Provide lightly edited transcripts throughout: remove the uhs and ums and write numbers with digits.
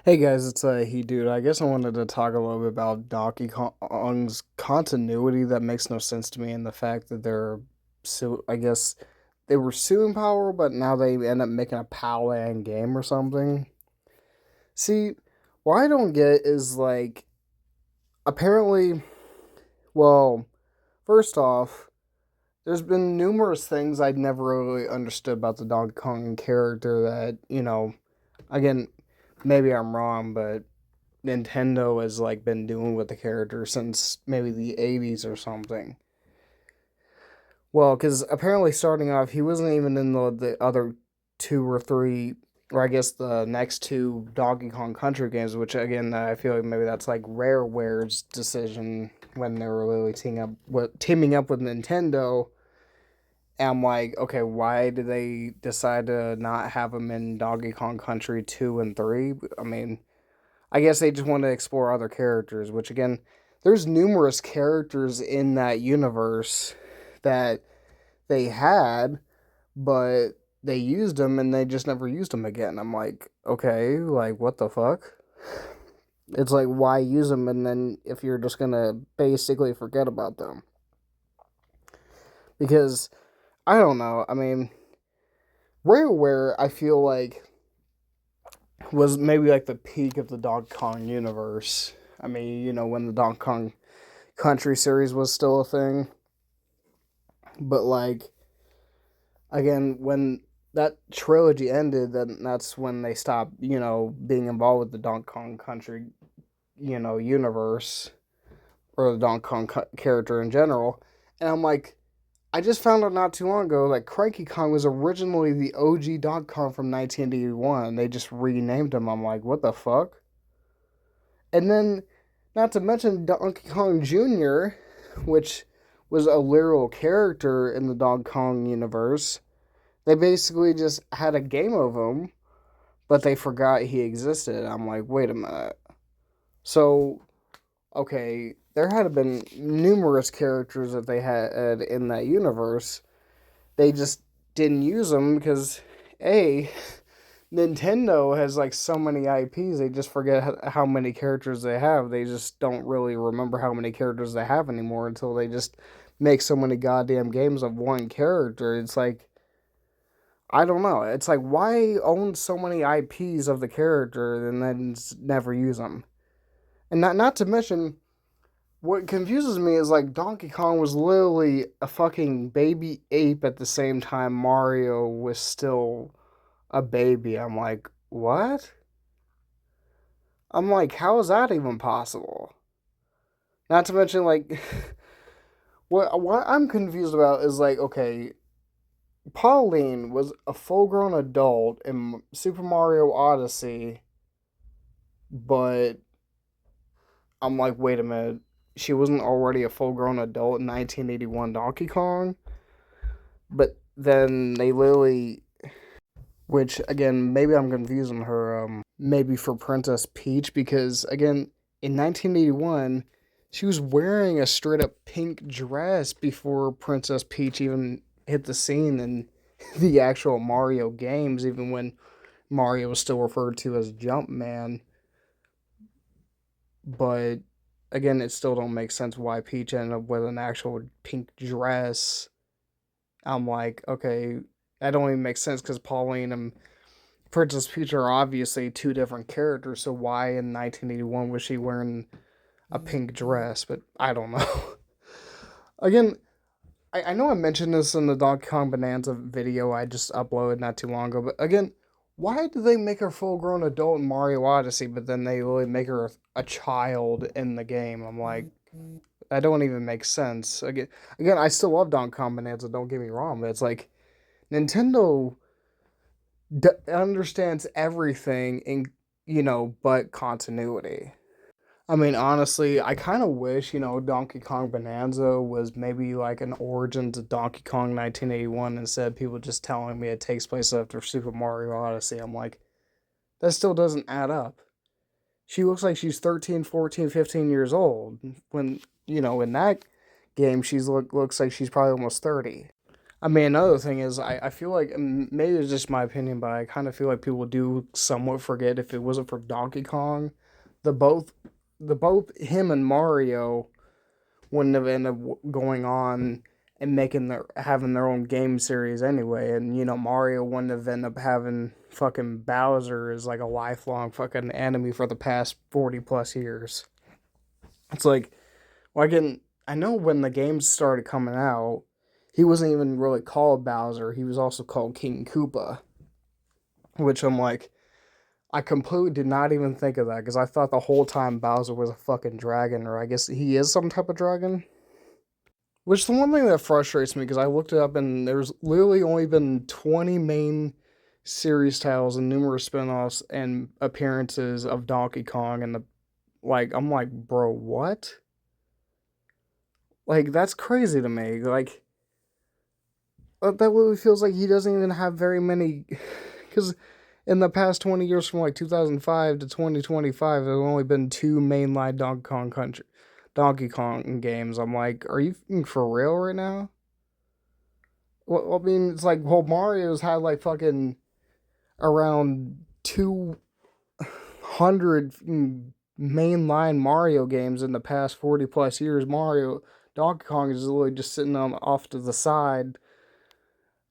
Hey guys, it's He Dude. I guess I wanted to talk a little bit about Donkey Kong's continuity that makes no sense to me, and the fact that I guess they were suing Power, but now they end up making a Palland game or something. See, what I don't get is apparently, well, first off, there's been numerous things I'd never really understood about the Donkey Kong character that, again, maybe I'm wrong, but Nintendo has been doing with the character since maybe the 80s or something. Well, because apparently starting off, he wasn't even in the other two or three, or I guess the next two Donkey Kong Country games, which again I feel like maybe that's like Rareware's decision when they were literally teaming up with Nintendo. And I'm like, okay, why did they decide to not have him in Donkey Kong Country 2 and 3? I mean, I guess they just want to explore other characters, which again, there's numerous characters in that universe that they had, but they used them and they just never used them again. I'm like, okay, like what the fuck? It's like why use them and then if you're just gonna basically forget about them? Because I don't know. I mean, Rareware, I feel like was maybe like the peak of the Donkey Kong universe. I mean, when the Donkey Kong Country series was still a thing. But again, when that trilogy ended, then that's when they stopped, being involved with the Donkey Kong Country, universe or the Donkey Kong character in general. And I'm like, I just found out not too long ago like Cranky Kong was originally the OG Donkey Kong from 1981. They just renamed him. I'm like, what the fuck? And then, not to mention Donkey Kong Jr., which was a literal character in the Donkey Kong universe. They basically just had a game of him, but they forgot he existed. I'm like, wait a minute. So, okay, there had been numerous characters that they had in that universe. They just didn't use them because, A, Nintendo has like so many IPs, they just forget how many characters they have. They just don't really remember how many characters they have anymore until they just make so many goddamn games of one character. It's like, I don't know. It's like, why own so many IPs of the character and then never use them? And not to mention, what confuses me is like Donkey Kong was literally a fucking baby ape at the same time Mario was still a baby. I'm like, what? I'm like, how is that even possible? Not to mention, like, what I'm confused about is like, okay, Pauline was a full grown adult in Super Mario Odyssey, but I'm like, wait a minute, she wasn't already a full grown adult in 1981 Donkey Kong? But then they literally, which again, maybe I'm confusing her, maybe for Princess Peach, because again, in 1981, she was wearing a straight up pink dress before Princess Peach even hit the scene in the actual Mario games, even when Mario was still referred to as Jumpman. But again, it still don't make sense why Peach ended up with an actual pink dress. I'm like, okay, that don't even make sense because Pauline and Princess Peach are obviously two different characters. So why in 1981 was she wearing a pink dress? But I don't know. Again, I know I mentioned this in the Donkey Kong Bonanza video I just uploaded not too long ago, but again, why did they make her full grown adult in Mario Odyssey, but then they really make her a child in the game? I'm like, that don't even make sense. Again, I still love Donkey Kong Bonanza. Don't get me wrong, but it's like Nintendo understands everything in but continuity. I mean, honestly, I kind of wish, Donkey Kong Bonanza was maybe like an origin to Donkey Kong 1981 instead of people just telling me it takes place after Super Mario Odyssey. I'm like, that still doesn't add up. She looks like she's 13, 14, 15 years old when, in that game, looks like she's probably almost 30. I mean, another thing is, I feel like maybe it's just my opinion, but I kind of feel like people do somewhat forget if it wasn't for Donkey Kong, the both the both him and Mario wouldn't have ended up going on and making their having their own game series anyway. And Mario wouldn't have ended up having fucking Bowser as like a lifelong fucking enemy for the past 40 plus years. It's like, well, I know when the games started coming out, he wasn't even really called Bowser. He was also called King Koopa, which I'm like, I completely did not even think of that because I thought the whole time Bowser was a fucking dragon, or I guess he is some type of dragon. Which the one thing that frustrates me because I looked it up and there's literally only been 20 main series titles and numerous spin-offs and appearances of Donkey Kong and the like I'm like, bro, what? Like that's crazy to me. Like that literally feels like he doesn't even have very many cuz in the past 20 years from like 2005 to 2025 there have only been two mainline Donkey Kong games. I'm like, are you for real right now? Well, I mean, it's like, well, Mario's had like fucking around 200 mainline Mario games in the past 40 plus years. Donkey Kong is literally just sitting on off to the side.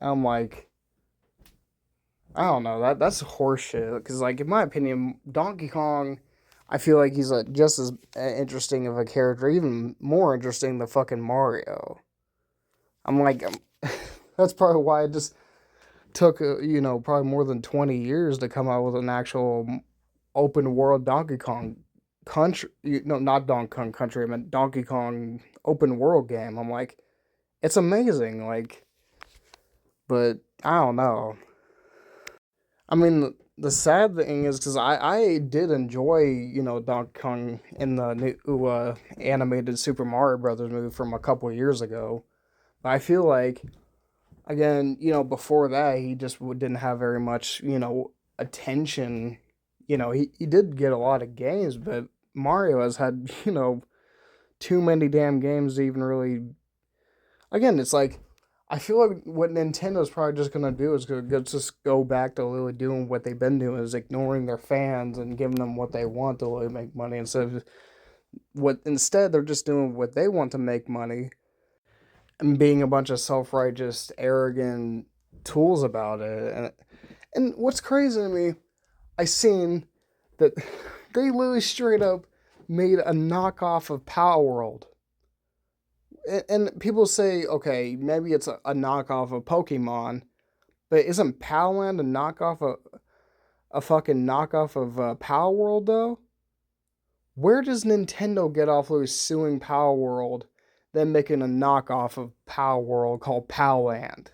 I'm like, I don't know, that's horseshit. Because, like, in my opinion, Donkey Kong, I feel like he's just as interesting of a character, even more interesting than fucking Mario. I'm like, that's probably why I just took probably more than 20 years to come out with an actual open world Donkey Kong country. No, not Donkey Kong Country. I meant Donkey Kong open world game. I'm like, it's amazing. Like, but I don't know. I mean, the sad thing is because I did enjoy Donkey Kong in the new animated Super Mario Brothers movie from a couple of years ago. But I feel like again, before that, he just didn't have very much, attention. He did get a lot of games, but Mario has had, too many damn games to even really. Again, it's like, I feel like what Nintendo's probably just gonna do is gonna just go back to really doing what they've been doing, is ignoring their fans and giving them what they want to really make money instead they're just doing what they want to make money and being a bunch of self-righteous, arrogant tools about it. And what's crazy to me, I seen that they literally straight up made a knockoff of Power World. And people say, okay, maybe it's a knockoff of Pokemon, but isn't Palland a fucking knockoff of Power World though? Where does Nintendo get off Louis suing Power World, then making a knockoff of Power World called Palland?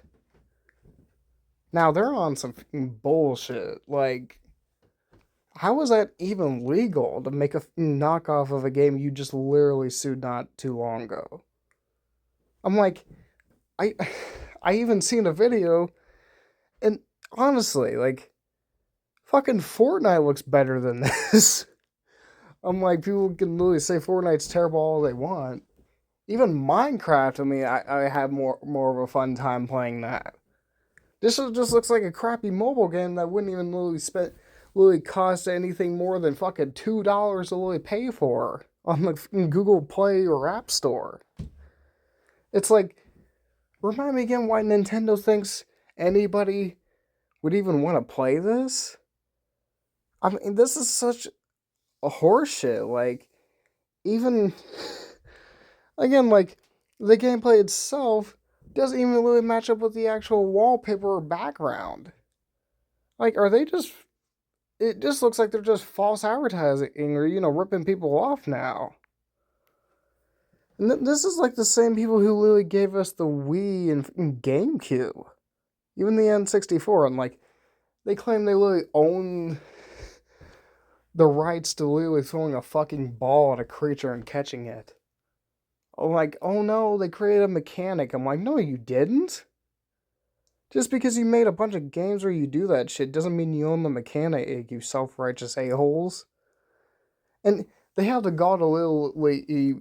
Now they're on some bullshit. Like, how is that even legal to make a knockoff of a game you just literally sued not too long ago? I'm like, I, I even seen a video, and honestly, like, fucking Fortnite looks better than this. I'm like, people can literally say Fortnite's terrible all they want. Even Minecraft, I mean, I have more of a fun time playing that. This just looks like a crappy mobile game that wouldn't even really cost anything more than fucking $2 to really pay for on the Google Play or App Store. It's like, remind me again why Nintendo thinks anybody would even want to play this? I mean, this is such a horseshit. Like, even again, like the gameplay itself doesn't even really match up with the actual wallpaper or background. Like, are they just? It just looks like they're just false advertising or ripping people off now. And this is like the same people who literally gave us the Wii and GameCube, even the N64, and like they claim they literally own the rights to literally throwing a fucking ball at a creature and catching it. Oh, like, oh no, they created a mechanic. I'm like, no, you didn't. Just because you made a bunch of games where you do that shit doesn't mean you own the mechanic, you self-righteous a-holes. And they have the gall to literally...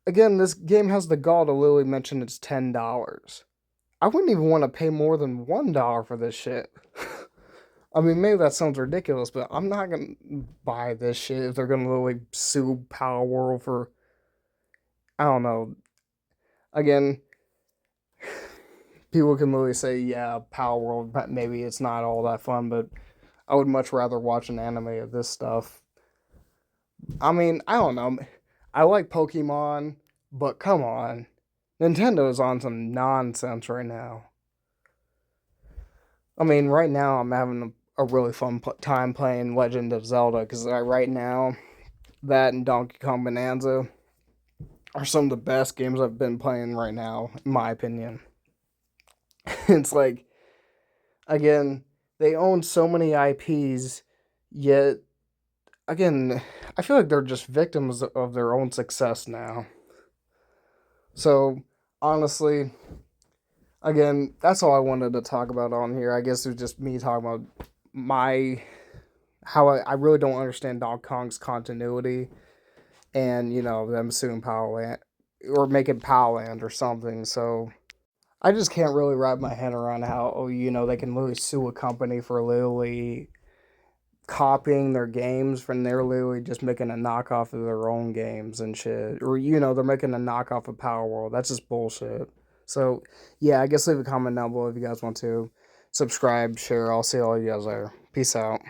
Again, this game has the gall to literally mention it's $10. I wouldn't even want to pay more than $1 for this shit. I mean, maybe that sounds ridiculous, but I'm not gonna buy this shit if they're gonna literally sue Power World for, I don't know. Again, people can literally say, yeah, Power World, maybe it's not all that fun, but I would much rather watch an anime of this stuff. I mean, I don't know. I like Pokemon, but come on. Nintendo's on some nonsense right now. I mean, right now I'm having a really fun time playing Legend of Zelda because right now, that and Donkey Kong Bonanza are some of the best games I've been playing right now, in my opinion. It's like, again, they own so many IPs, yet, again, I feel like they're just victims of their own success now. So, honestly, again, that's all I wanted to talk about on here. I guess it was just me talking about my how I really don't understand Donkey Kong's continuity, and them suing Powerland or making Powerland or something. So I just can't really wrap my head around how they can literally sue a company for literally copying their games when they're literally just making a knockoff of their own games and shit. Or, they're making a knockoff of Power World. That's just bullshit. So, yeah, I guess leave a comment down below if you guys want to. Subscribe, share. I'll see all you guys later. Peace out.